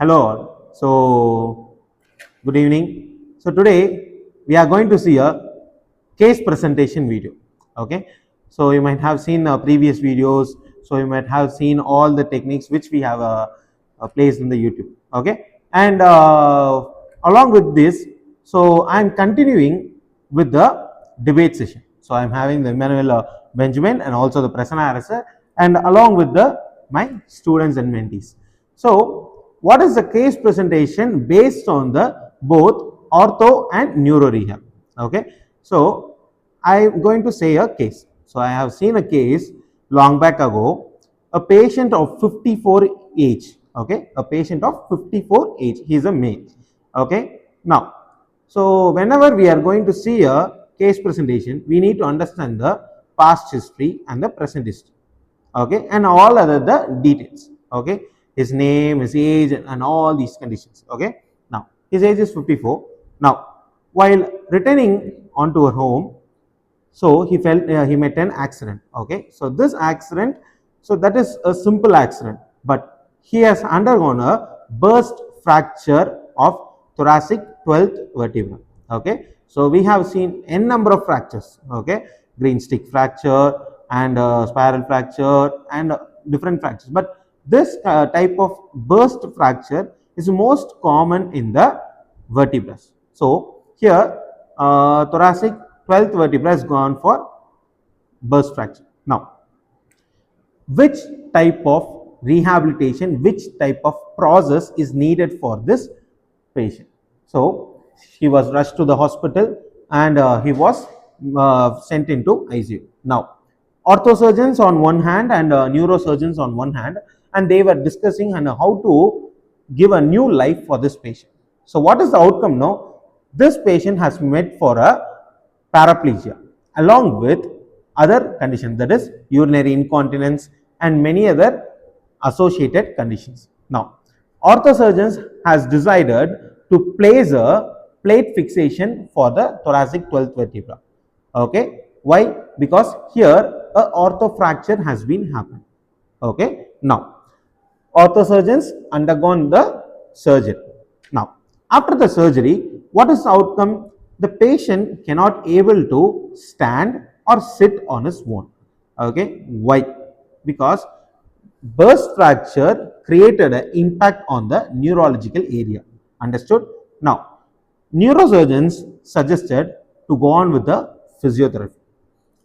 Hello all. So, good evening. So, today we are going to see a case presentation video. Okay. So, you might have seen previous videos. So, you might have seen all the techniques which we have placed in the YouTube. Okay. And along with this, so I am continuing with the debate session. So, I am having the Emmanuel Benjamin and also the Prasanna Arasa and along with my students and mentees. So, what is the case presentation based on the both ortho and neuro rehab? Okay, so I am going to say a case. So I have seen a case long back ago, a patient of 54 age. Okay, a patient of 54 age. He is a male. Okay, now, so whenever we are going to see a case presentation, we need to understand the past history and the present history. Okay, and all other the details. Okay, his name, his age, and all these conditions. Okay, now his age is 54. Now, while returning onto her home, so he met an accident. Okay, so this accident, so that is a simple accident, but he has undergone a burst fracture of thoracic 12th vertebra. Okay, so we have seen n number of fractures. Okay, green stick fracture and spiral fracture and different fractures, but this type of burst fracture is most common in the vertebrae. So here thoracic 12th vertebra is gone for burst fracture. Now, which type of rehabilitation, which type of process is needed for this patient? So he was rushed to the hospital and he was sent into ICU. Now, orthosurgeons on one hand and neurosurgeons on one hand, and they were discussing on how to give a new life for this patient. So what is the outcome now? This patient has met for a paraplegia along with other conditions, that is urinary incontinence and many other associated conditions. Now, orthosurgeons has decided to place a plate fixation for the thoracic 12th vertebra. Okay, why? Because here a ortho fracture has been happened. Okay, now orthosurgeons undergone the surgery. Now, after the surgery, what is the outcome? The patient cannot able to stand or sit on his own. Okay, why? Because burst fracture created an impact on the neurological area. Understood? Now, neurosurgeons suggested to go on with the physiotherapy.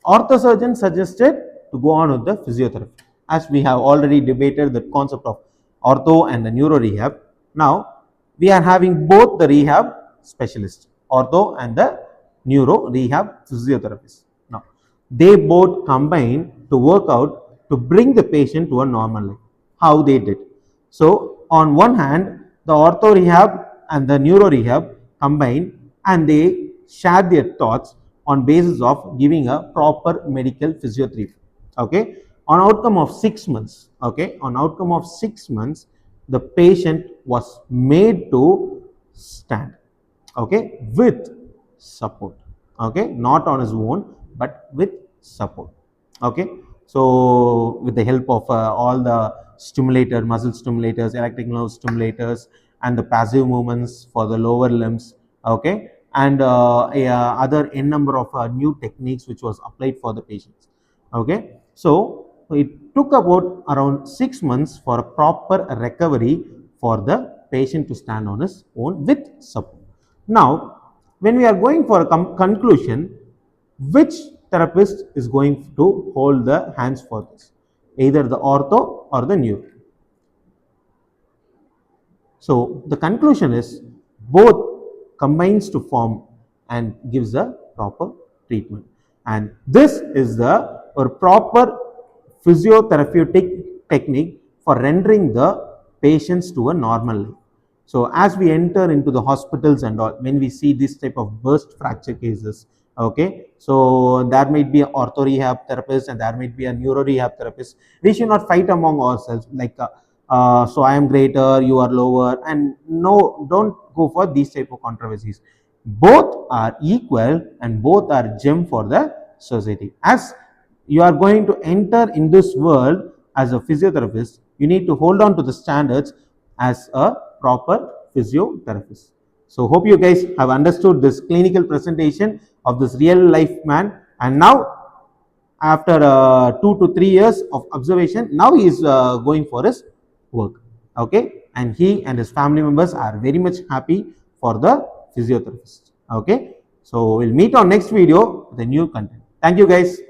Orthosurgeon suggested to go on with the physiotherapy. As we have already debated the concept of ortho and the neuro rehab, now we are having both the rehab specialists, ortho and the neuro rehab physiotherapists. Now, they both combine to work out to bring the patient to a normal life. How they did? So, on one hand, the ortho rehab and the neuro rehab combine and they share their thoughts on basis of giving a proper medical physiotherapy. Okay, on outcome of 6 months. Okay, on outcome of 6 months, the patient was made to stand. Okay, with support. Okay, not on his own but with support. Okay, so with the help of all the stimulator, muscle stimulators, electric nerve stimulators, and the passive movements for the lower limbs. Okay, and other n number of new techniques which was applied for the patients. Okay, so it took about around 6 months for a proper recovery for the patient to stand on his own with support. Now, when we are going for a conclusion, which therapist is going to hold the hands for this? Either the ortho or the neuro. So the conclusion is both combines to form and gives a proper treatment, and this is the proper physiotherapeutic technique for rendering the patients to a normal life. So as we enter into the hospitals and all, when we see this type of burst fracture cases, okay, so there might be an ortho rehab therapist and there might be a neuro rehab therapist. We should not fight among ourselves like so I am greater, you are lower, and no, don't go for these type of controversies. Both are equal and both are gem for the society. As you are going to enter in this world as a physiotherapist, you need to hold on to the standards as a proper physiotherapist. So hope you guys have understood this clinical presentation of this real life man, and now after 2 to 3 years of observation, now he is going for his work. Okay, and he and his family members are very much happy for the physiotherapist. Okay, so we'll meet on next video with a new content. Thank you guys.